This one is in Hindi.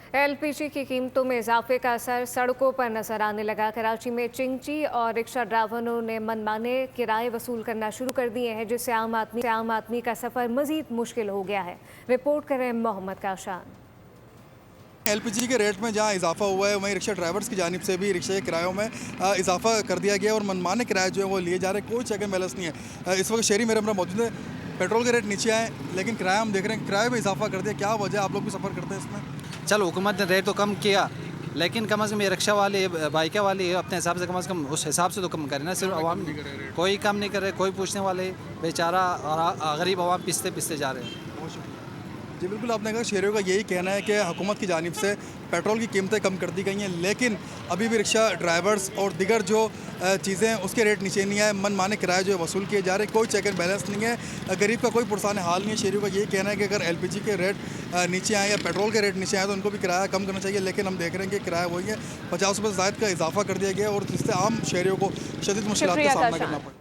एलपीजी की कीमतों में इजाफे का असर सड़कों पर नजर आने लगा। कराची में चिंची और रिक्शा ड्राइवरों ने मनमाने किराए वसूल करना शुरू कर दिए हैं, जिससे आम आदमी का सफर मजीद मुश्किल हो गया है। रिपोर्ट करें मोहम्मद काशान। एलपीजी के रेट में जहां इजाफा हुआ है, वहीं रिक्शा ड्राइवर्स की जानिब से भी रिक्शे के किरायों में इजाफा कर दिया गया और मनमाने किराए जो है वो लिए जा रहे हैं। कोई चेक एंड बैलेंस नहीं है। इस वक्त शहरी मेरे हमरा मौजूद है। पेट्रोल के रेट नीचे आए, लेकिन किराया हम देख रहे हैं किराए में इजाफा कर दिया। क्या वजह, आप लोग भी सफ़र करते हैं इसमें? चलो हुकूमत ने रेट तो कम किया, लेकिन कम अज़ कम ये रिक्शा वाले बाइक वाले अपने हिसाब से कम उस हिसाब से तो कम करें ना। सिर्फ आवाम कोई कम नहीं कर रहे, कोई पूछने वाले बेचारा और गरीब आवाम पिसते पिसते जा रहे हैं। जी बिल्कुल, आपने कहा शहरियों का यही कहना है कि हुकूमत की जानिब से पेट्रोल की कीमतें कम कर दी गई हैं, लेकिन अभी भी रिक्शा ड्राइवर्स और दीगर जो चीज़ें हैं उसके रेट नीचे नहीं आए। मनमाने किराए जो है वसूल किए जा रहे हैं। कोई चेक एंड बैलेंस नहीं है। गरीब का कोई पुरसान हाल नहीं है। शहरियों का यही कहना है कि अगर एलपीजी के रेट नीचे आए या पेट्रोल के रेट नीचे आए तो उनको भी किराया कम करना चाहिए, लेकिन हम देख रहे हैं कि किराया वही है। 50 रुपये ज़ायद का इजाफा कर दिया गया और जिससे आम शहरियों को शदीद मुश्किलात का सामना करना पड़ा।